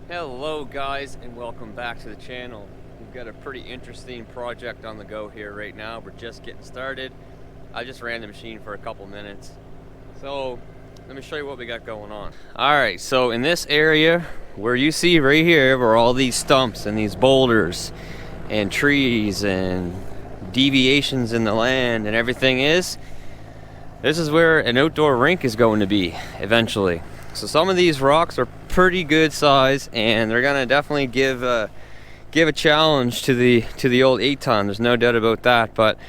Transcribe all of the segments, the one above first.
Hello guys, and welcome back to the channel. We've got a pretty interesting project on the go here right now. We're just getting started. I just ran the machine for a couple minutes. So let me show you what we got going on. Alright, so in this area where you see right here where all these stumps and these boulders and trees and deviations in the land and everything is, this is where an outdoor rink is going to be eventually. So some of these rocks are pretty good size, and they're gonna definitely give a challenge to the old 8-ton. There's no doubt about that. But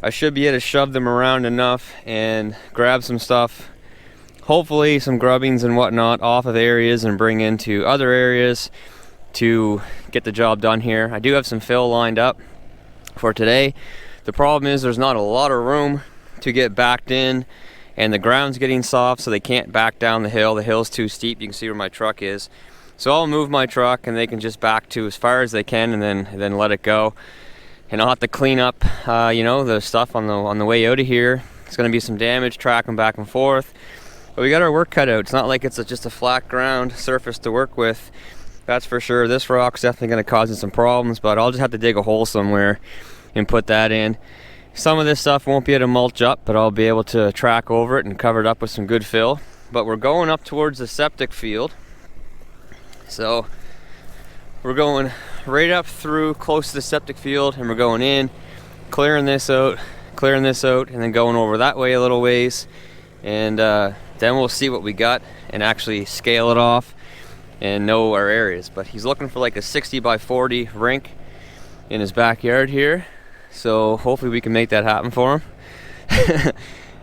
I should be able to shove them around enough and grab some stuff, hopefully some grubbings and whatnot, off of areas and bring into other areas to get the job done here. I do have some fill lined up for today. The problem is there's not a lot of room to get backed in, and the ground's getting soft, so they can't back down the hill. The hill's too steep. You can see where my truck is. So I'll move my truck and they can just back to as far as they can and then let it go. And I'll have to clean up the stuff on the way out of here. It's gonna be some damage tracking back and forth. But we got our work cut out. It's not like it's just a flat ground surface to work with. That's for sure. This rock's definitely gonna cause us some problems, but I'll just have to dig a hole somewhere and put that in. Some of this stuff won't be able to mulch up, but I'll be able to track over it and cover it up with some good fill. But we're going up towards the septic field. So we're going right up through close to the septic field, and we're going in, clearing this out, and then going over that way a little ways. And then we'll see what we got and actually scale it off and know our areas. But he's looking for like a 60 by 40 rink in his backyard here. So hopefully we can make that happen for him.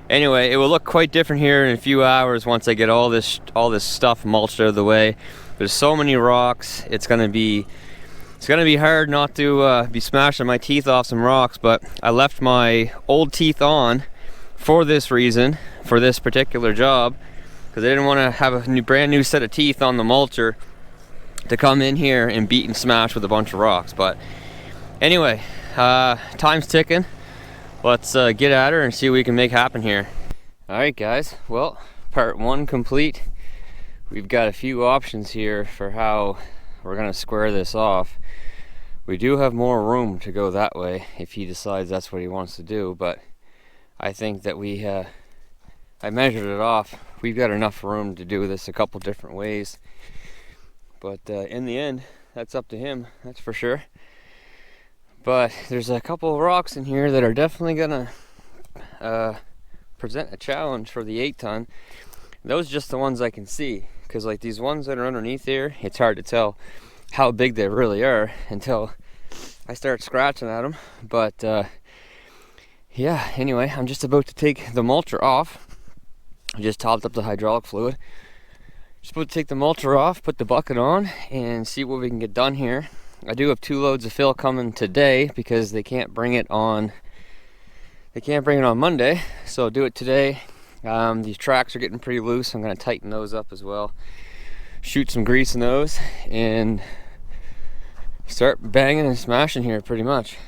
Anyway, it will look quite different here in a few hours once I get all this stuff mulched out of the way. There's so many rocks. It's gonna be hard not to be smashing my teeth off some rocks. But I left my old teeth on for this reason, for this particular job, because I didn't want to have a brand new set of teeth on the mulcher to come in here and beat and smash with a bunch of rocks. But anyway. Time's ticking. Let's get at her and see what we can make happen here. Alright guys, well, part 1 complete. We've got a few options here for how we're gonna square this off. We do have more room to go that way if he decides that's what he wants to do, but I think that I measured it off. We've got enough room to do this a couple different ways, but in the end, that's up to him, that's for sure. But there's a couple of rocks in here that are definitely gonna present a challenge for the 8-ton. Those are just the ones I can see, because like these ones that are underneath here, it's hard to tell how big they really are until I start scratching at them. But yeah, anyway, I'm just about to take the mulcher off. I just topped up the hydraulic fluid. Just about to take the mulcher off, put the bucket on, and see what we can get done here. I do have 2 loads of fill coming today because they can't bring it on Monday, so I'll do it today. These tracks are getting pretty loose. I'm going to tighten those up as well, shoot some grease in those, and start banging and smashing here pretty much.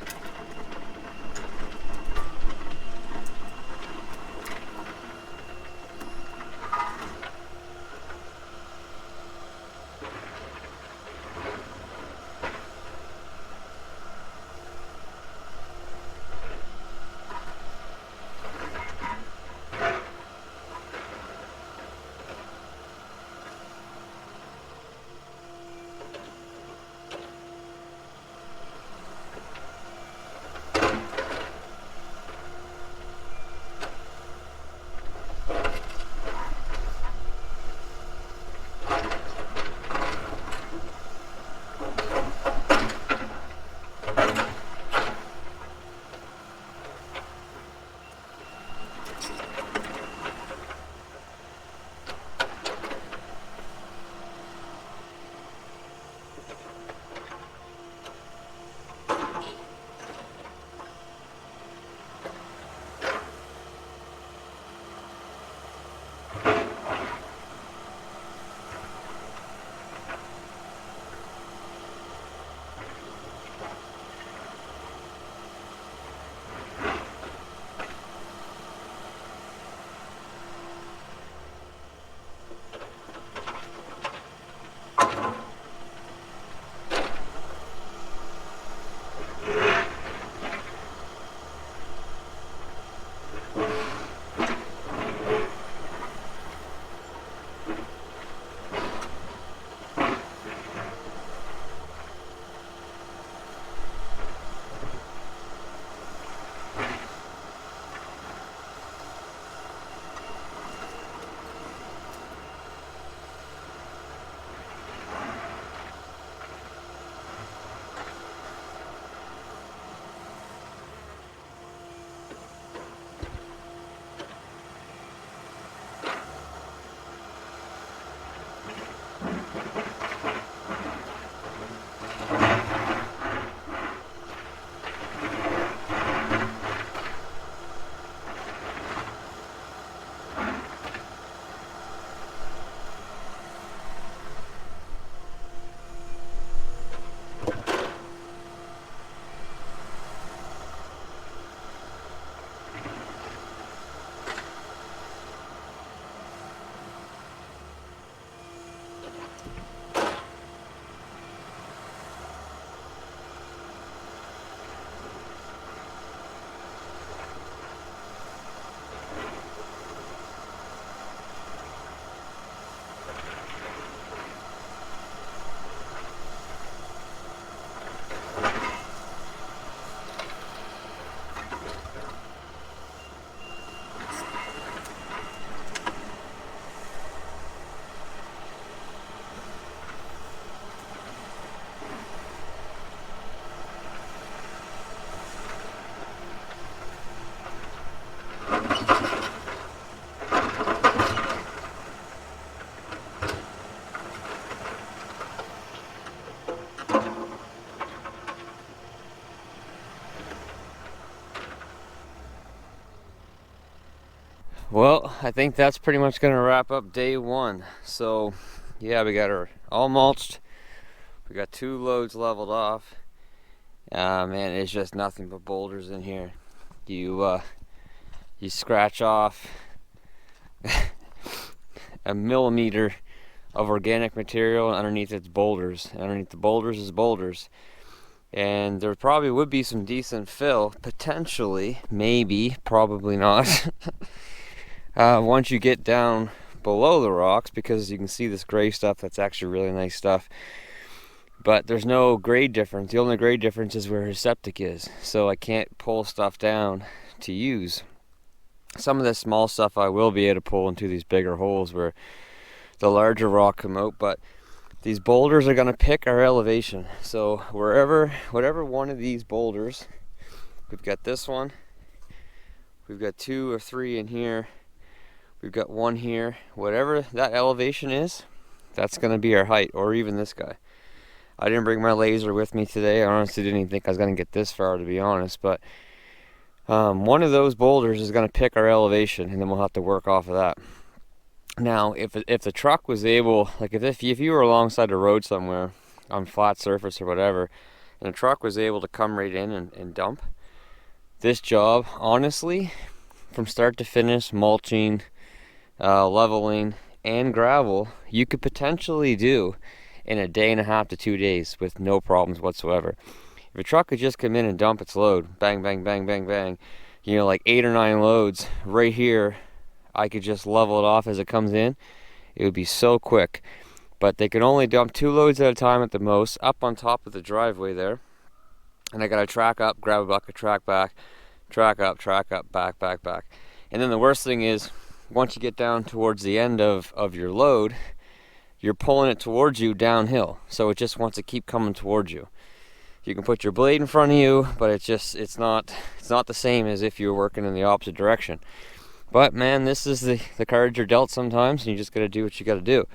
I think that's pretty much going to wrap up day one. So yeah, we got her all mulched. We got 2 loads leveled off. Man, it's just nothing but boulders in here. You scratch off a millimeter of organic material, and underneath it's boulders. And underneath the boulders is boulders. And there probably would be some decent fill, potentially, maybe, probably not. Once you get down below the rocks, because you can see this gray stuff, that's actually really nice stuff. But there's no grade difference. The only grade difference is where his septic is. So I can't pull stuff down to use. Some of the small stuff I will be able to pull into these bigger holes where the larger rock come out, but these boulders are going to pick our elevation. So whatever one of these boulders, we've got this one, we've got 2 or 3 in here, we've got 1 here, whatever that elevation is, that's going to be our height, or even this guy. I didn't bring my laser with me today. I honestly didn't even think I was going to get this far, to be honest, but one of those boulders is going to pick our elevation, and then we'll have to work off of that. Now, if the truck was able, like if you were alongside the road somewhere on flat surface or whatever, and the truck was able to come right in and dump, this job, honestly, from start to finish, mulching, leveling, and gravel, you could potentially do in a day and a half to 2 days with no problems whatsoever. If a truck could just come in and dump its load, bang, bang, bang, bang, bang, you know, like 8 or 9 loads right here, I could just level it off as it comes in. It would be so quick. But they can only dump 2 loads at a time at the most, up on top of the driveway there. And I gotta track up, grab a bucket, track back, track up, back, back, back. And then the worst thing is, once you get down towards the end of your load, you're pulling it towards you downhill. So it just wants to keep coming towards you. You can put your blade in front of you, but it's not the same as if you were working in the opposite direction. But man, this is the cards you're dealt sometimes, and you just got to do what you got to do.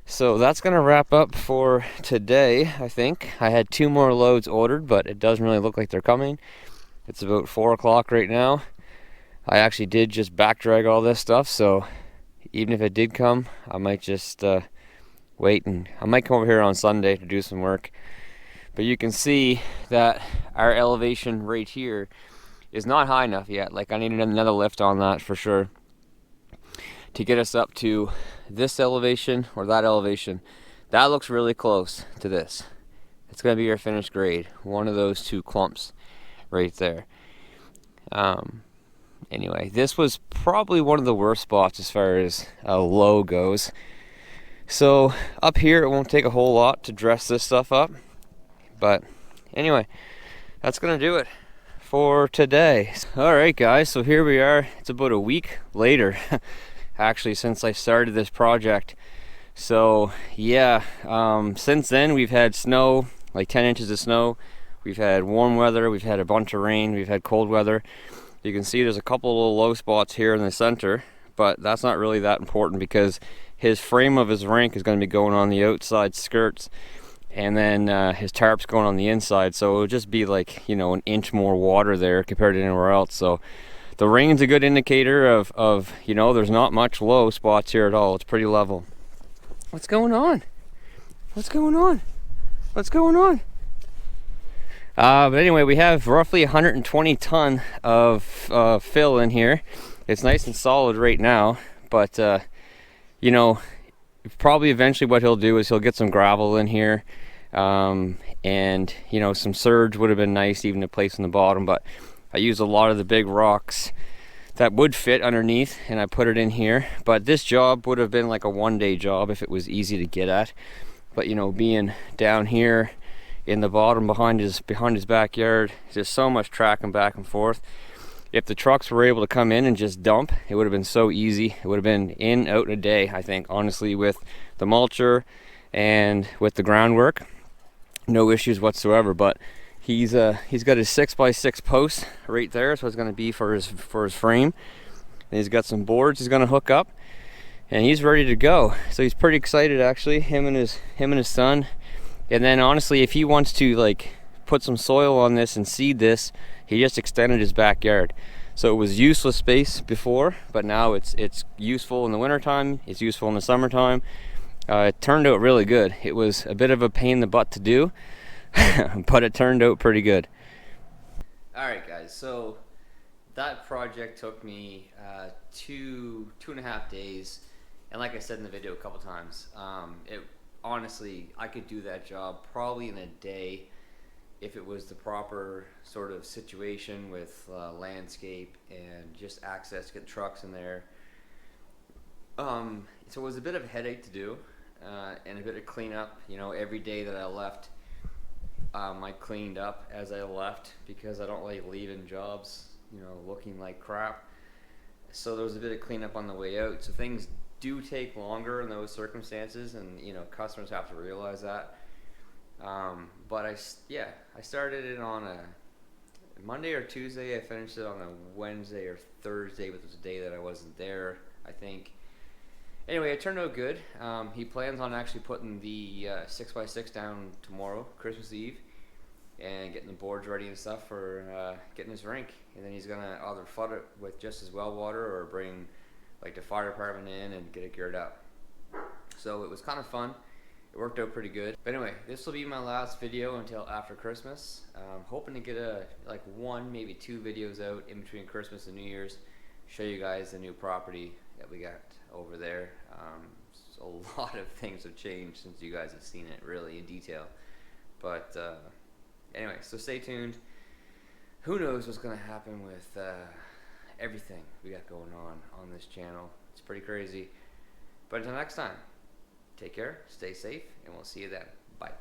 So that's going to wrap up for today, I think. I had 2 more loads ordered, but it doesn't really look like they're coming. It's about 4 o'clock right now. I actually did just back drag all this stuff, so even if it did come, I might just wait, and I might come over here on Sunday to do some work. But you can see that our elevation right here is not high enough yet. Like, I need another lift on that for sure to get us up to this elevation or that elevation. That looks really close to this. It's going to be our finished grade, one of those 2 clumps right there. Anyway, this was probably one of the worst spots as far as low goes. So up here, it won't take a whole lot to dress this stuff up. But anyway, that's going to do it for today. Alright guys, so here we are. It's about a week later actually since I started this project. So yeah, since then we've had snow, like 10 inches of snow. We've had warm weather, we've had a bunch of rain, we've had cold weather. You can see there's a couple of little low spots here in the center, but that's not really that important because his frame of his rink is going to be going on the outside skirts, and then his tarp's going on the inside, so it'll just be like, you know, an inch more water there compared to anywhere else. So the rain's a good indicator of you know, there's not much low spots here at all. It's pretty level. What's going on? What's going on? What's going on? But anyway, we have roughly 120 ton of fill in here. It's nice and solid right now, but you know, probably eventually what he'll do is he'll get some gravel in here, and you know, some surge would have been nice even to place in the bottom, but I used a lot of the big rocks that would fit underneath and I put it in here. But this job would have been like a one-day job if it was easy to get at. But you know, being down here in the bottom behind his backyard, there's so much tracking back and forth. If the trucks were able to come in and just dump, it would have been so easy. It would have been in, out in a day, I think, honestly, with the mulcher and with the groundwork. No issues whatsoever. But he's got his 6x6 post right there. So it's going to be for his frame. And he's got some boards he's going to hook up, and he's ready to go. So he's pretty excited, actually, him and his son. And then honestly, if he wants to like put some soil on this and seed this, he just extended his backyard. So it was useless space before, but now it's useful in the wintertime, it's useful in the summertime. It turned out really good. It was a bit of a pain in the butt to do, but it turned out pretty good. Alright guys, so that project took me 2.5 days, and like I said in the video a couple times, honestly, I could do that job probably in a day if it was the proper sort of situation with landscape and just access to get trucks in there. So it was a bit of a headache to do, and a bit of cleanup. You know, every day that I left, I cleaned up as I left, because I don't like leaving jobs, you know, looking like crap. So there was a bit of cleanup on the way out. So things do take longer in those circumstances, and you know, customers have to realize that. But I started it on a Monday or Tuesday. I finished it on a Wednesday or Thursday, but it was a day that I wasn't there, I think. Anyway, it turned out good. He plans on actually putting the 6x6 down tomorrow, Christmas Eve, and getting the boards ready and stuff for getting his rink. And then he's gonna either flood it with just his well water or bring like the fire department in and get it geared up. So it was kind of fun. It worked out pretty good. But anyway, this will be my last video until after Christmas. I'm hoping to get like 1, maybe 2 videos out in between Christmas and New Year's. Show you guys the new property that we got over there. So a lot of things have changed since you guys have seen it really in detail. But anyway, so stay tuned. Who knows what's going to happen with everything we got going on this channel. It's pretty crazy. But until next time, take care, stay safe, and we'll see you then. Bye.